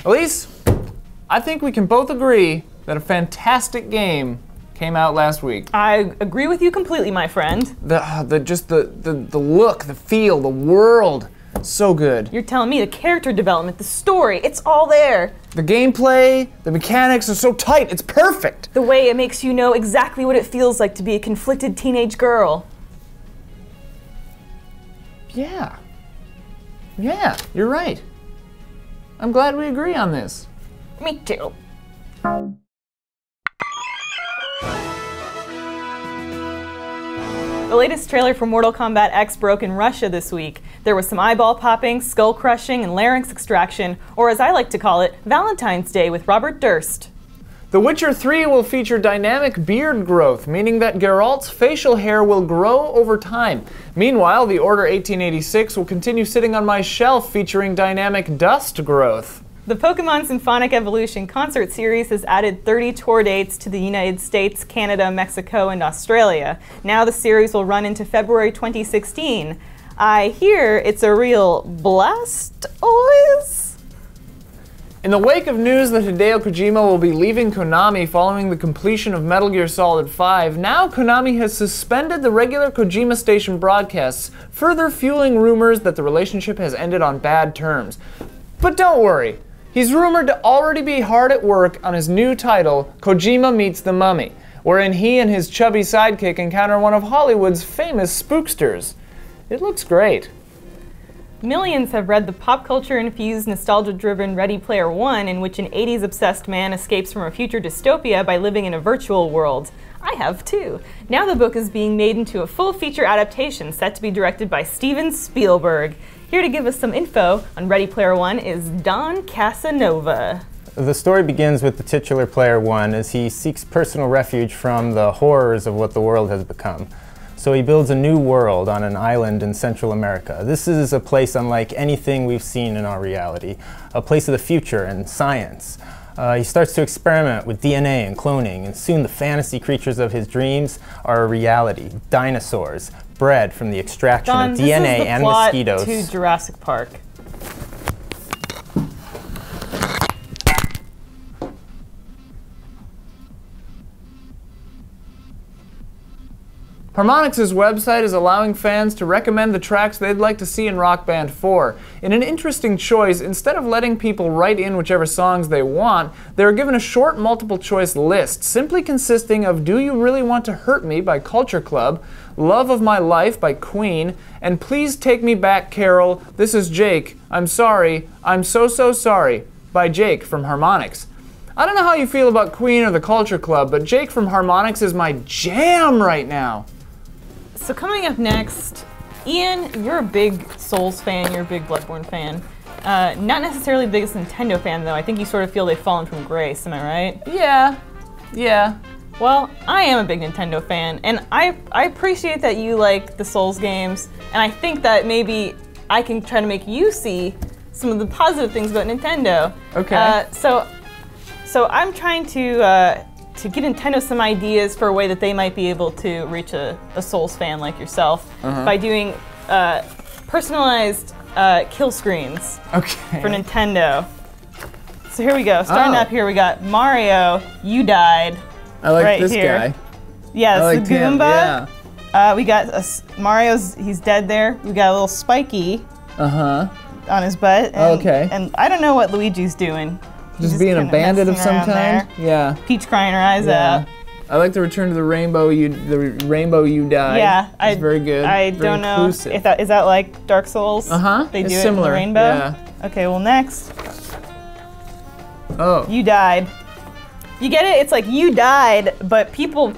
Elise, I think we can both agree that a fantastic game came out last week. I agree with you completely, my friend. The look, the feel, the world, so good. You're telling me the character development, the story, it's all there. The gameplay, the mechanics are so tight, it's perfect. The way it makes you know exactly what it feels like to be a conflicted teenage girl. Yeah. Yeah, you're right. I'm glad we agree on this. Me too. The latest trailer for Mortal Kombat X broke in Russia this week. There was some eyeball popping, skull crushing, and larynx extraction, or as I like to call it, Valentine's Day with Robert Durst. The Witcher 3 will feature dynamic beard growth, meaning that Geralt's facial hair will grow over time. Meanwhile, the Order 1886 will continue sitting on my shelf featuring dynamic dust growth. The Pokemon Symphonic Evolution concert series has added 30 tour dates to the United States, Canada, Mexico, and Australia. Now the series will run into February 2016. I hear it's a real Blastoise? In the wake of news that Hideo Kojima will be leaving Konami following the completion of Metal Gear Solid 5, now Konami has suspended the regular Kojima Station broadcasts, further fueling rumors that the relationship has ended on bad terms. But don't worry. He's rumored to already be hard at work on his new title, Kojima Meets the Mummy, wherein he and his chubby sidekick encounter one of Hollywood's famous spooksters. It looks great. Millions have read the pop culture-infused, nostalgia-driven Ready Player One, in which an 80s-obsessed man escapes from a future dystopia by living in a virtual world. I have too. Now the book is being made into a full-feature adaptation set to be directed by Steven Spielberg. Here to give us some info on Ready Player One is Don Casanova. The story begins with the titular Player One as he seeks personal refuge from the horrors of what the world has become. So he builds a new world on an island in Central America. This is a place unlike anything we've seen in our reality, a place of the future and science. He starts to experiment with DNA and cloning, and soon the fantasy creatures of his dreams are a reality. Dinosaurs, bred from the extraction of DNA and mosquitoes. To Jurassic Park. Harmonix's website is allowing fans to recommend the tracks they'd like to see in Rock Band 4. In an interesting choice, instead of letting people write in whichever songs they want, they're given a short multiple-choice list, simply consisting of Do You Really Want to Hurt Me by Culture Club, Love of My Life by Queen, and Please Take Me Back, Carol, This Is Jake, I'm Sorry, I'm So So Sorry by Jake from Harmonix. I don't know how you feel about Queen or the Culture Club, but Jake from Harmonix is my jam right now. So coming up next, Ian, you're a big Souls fan, you're a big Bloodborne fan. Not necessarily the biggest Nintendo fan though. I think you sort of feel they've fallen from grace, am I right? Yeah. Well, I am a big Nintendo fan, and I appreciate that you like the Souls games, and I think that maybe I can try to make you see some of the positive things about Nintendo. Okay. So I'm trying to give Nintendo some ideas for a way that they might be able to reach a Souls fan like yourself by doing personalized kill screens for Nintendo. So here we go. Starting up here, we got Mario, You Died. I like right this here. guy. Yeah, I it's like the him, Goomba. yeah. We got Mario's, he's dead there. We got a little spiky on his butt. And, and I don't know what Luigi's doing. Just being a bandit of some kind? Yeah. Peach crying her eyes out. I like the Return to the Rainbow, You Died. Yeah. It's very good. I don't know if is that like Dark Souls? They do it in the rainbow? Yeah. Okay, well next. Oh. You died. You get it? It's like you died, but people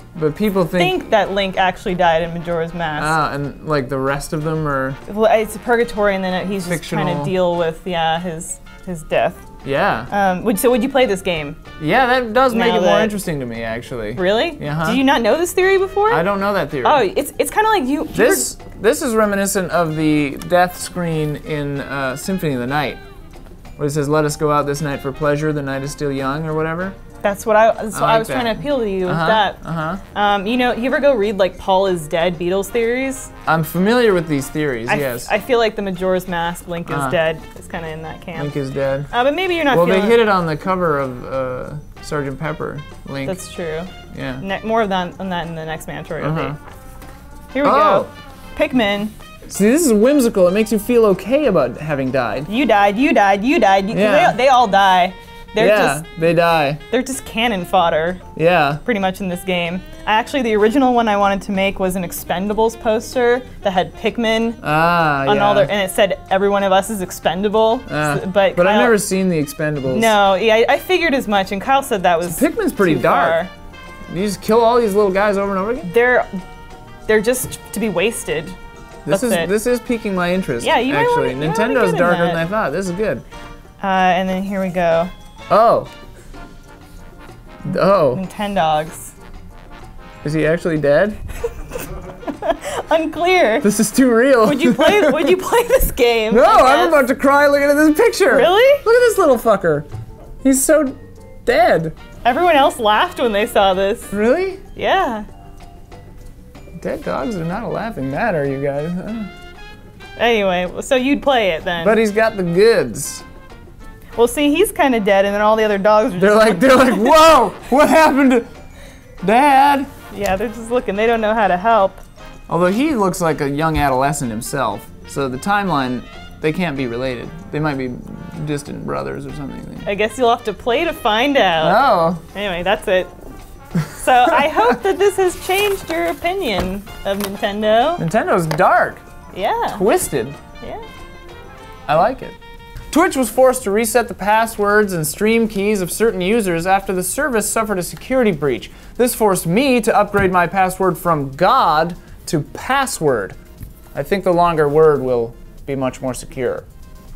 think that Link actually died in Majora's Mask. Ah, and like the rest of them are... Well, it's a purgatory and then he's just trying to deal with, his death. Yeah. So would you play this game? Yeah, that does make it more interesting to me, actually. Really? Did you not know this theory before? I don't know that theory. Oh, it's kind of like you... This is reminiscent of the death screen in Symphony of the Night, where it says, "Let us go out this night for pleasure, the night is still young," or whatever. That's what I was that. trying to appeal to you with that. You know, you ever go read like Paul is Dead Beatles theories? I'm familiar with these theories, yes. I feel like the Majora's Mask, Link is dead, is kind of in that camp. Link is dead. But maybe you're not Well, feeling they hit it on the cover of Sgt. Pepper, Link. That's true. Yeah. More of that on that in the next mandatory update. Here we Oh. go. Pikmin. See, this is whimsical. It makes you feel okay about having died. You died, you died, you died. Yeah. They all die. They die. They're just cannon fodder, Yeah. pretty much, in this game. Actually, the original one I wanted to make was an Expendables poster that had Pikmin on all their, and it said every one of us is expendable. But I've never seen the Expendables. No, yeah, I figured as much, and Kyle said that was Pikmin's pretty too dark. far. You just kill all these little guys over and over again? They're just to be wasted. This is piquing my interest. Yeah, you might actually. wanna Nintendo's get in darker that. than I thought. This is good. And then here we go. Oh. Oh. Nintendogs. Is he actually dead? Unclear. This is too real. Would you play this game? No, I'm about to cry looking at this picture. Really? Look at this little fucker. He's so dead. Everyone else laughed when they saw this. Really? Yeah. Dead dogs are not a laughing matter, you guys. Anyway, so you'd play it then. But he's got the goods. Well, see, he's kind of dead, and then all the other dogs are They're just like, whoa, what happened to Dad? Yeah, they're just looking. They don't know how to help. Although he looks like a young adolescent himself, so the timeline, they can't be related. They might be distant brothers or something. I guess you'll have to play to find out. Oh. Anyway, that's it. So I hope that this has changed your opinion of Nintendo. Nintendo's dark, Yeah. twisted. Yeah. I like it. Twitch was forced to reset the passwords and stream keys of certain users after the service suffered a security breach. This forced me to upgrade my password from God to password. I think the longer word will be much more secure.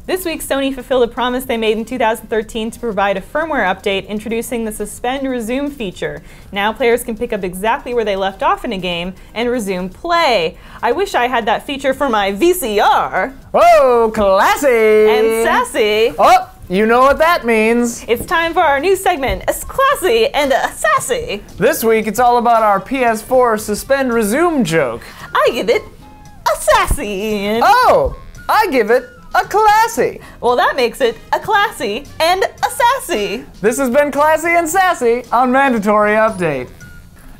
This week, Sony fulfilled a promise they made in 2013 to provide a firmware update introducing the Suspend Resume feature. Now players can pick up exactly where they left off in a game and resume play. I wish I had that feature for my VCR. Whoa, classy! And sassy. Oh, you know what that means. It's time for our new segment, It's Classy and Sassy. This week, it's all about our PS4 Suspend Resume joke. I give it a sassy. Oh, I give it a classy. Well, that makes it a classy and a sassy. This has been Classy and Sassy on Mandatory Update.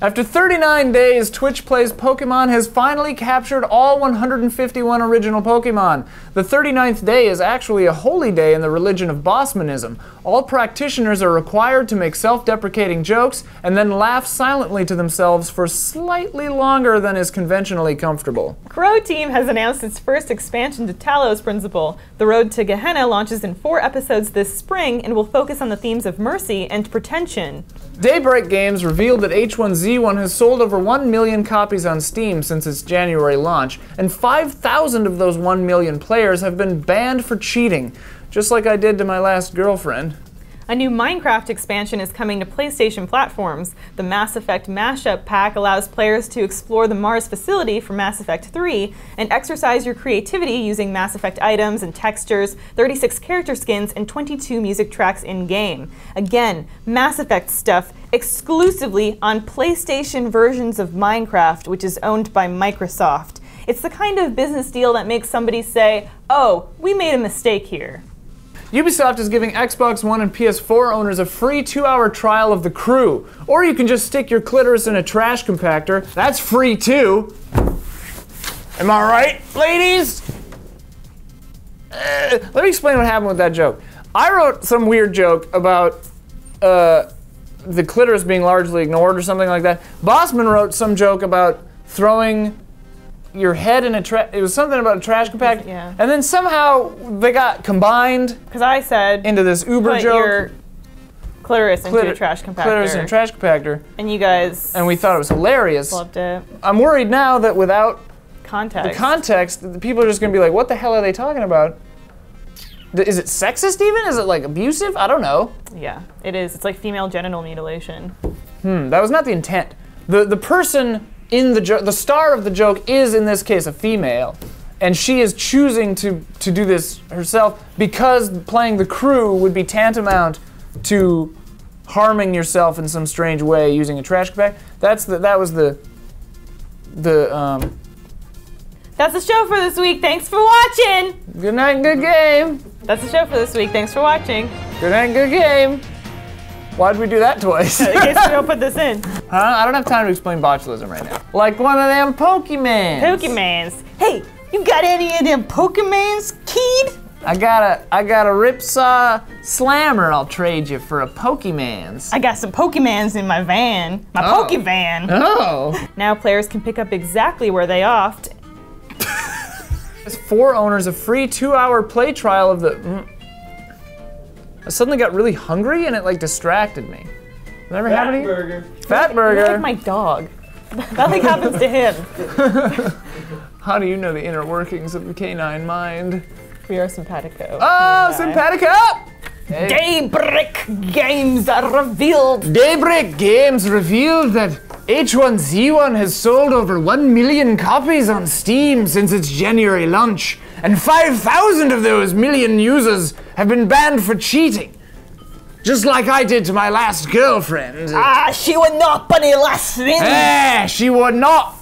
After 39 days, Twitch Plays Pokemon has finally captured all 151 original Pokemon. The 39th day is actually a holy day in the religion of Bossmanism. All practitioners are required to make self-deprecating jokes and then laugh silently to themselves for slightly longer than is conventionally comfortable. Crow Team has announced its first expansion to Talos Principle. The Road to Gehenna launches in 4 episodes this spring and will focus on the themes of mercy and pretension. Daybreak Games revealed that H1Z1 has sold over 1 million copies on Steam since its January launch, and 5,000 of those 1 million players have been banned for cheating, just like I did to my last girlfriend. A new Minecraft expansion is coming to PlayStation platforms. The Mass Effect Mashup Pack allows players to explore the Mars facility from Mass Effect 3 and exercise your creativity using Mass Effect items and textures, 36 character skins, and 22 music tracks in-game. Again, Mass Effect stuff exclusively on PlayStation versions of Minecraft, which is owned by Microsoft. It's the kind of business deal that makes somebody say, "Oh, we made a mistake here." Ubisoft is giving Xbox One and PS4 owners a free 2-hour trial of The Crew. Or you can just stick your clitoris in a trash compactor. That's free too. Am I right, ladies? Let me explain what happened with that joke. I wrote some weird joke about the clitoris being largely ignored or something like that. Bossman wrote some joke about throwing your head in a trash. It was something about a trash compactor. Yeah. And then somehow they got combined Because I said, into this Uber put joke. your clitoris into a trash compactor. Clitoris in a trash compactor. And you guys And we thought it was hilarious. loved it. I'm worried now that without Context. the context, the people are just going to be like, what the hell are they talking about? Is it sexist even? Is it like abusive? I don't know. Yeah, it is. It's like female genital mutilation. That was not the intent. The person in the joke, the star of the joke is in this case a female, and she is choosing to do this herself because playing the crew would be tantamount to harming yourself in some strange way using a trash compactor. That's the That's the show for this week. Thanks for watching. Good night and good game. That's the show for this week. Thanks for watching. Good night and good game. Why'd we do that twice? In case we don't put this in. Huh? I don't have time to explain botulism right now. Like one of them Pokemans. Pokemans. Hey, you got any of them Pokemans, kid? I got a Ripsaw Slammer I'll trade you for a Pokemans. I got some Pokemans in my van. My Pokevan. Oh. Now players can pick up exactly where they offed. There's 4 owners a free 2-hour play trial of the... I suddenly got really hungry and it like distracted me. That ever happened to you? Burger. Fat burger. You're like my dog. Nothing happens to him. How do you know the inner workings of the canine mind? We are simpatico. Oh, simpatico! Hey. Daybreak Games are revealed. Daybreak Games revealed that H1Z1 has sold over 1 million copies on Steam since its January launch, and 5,000 of those million users have been banned for cheating. Just like I did to my last girlfriend. Ah, she would not be listening. She would not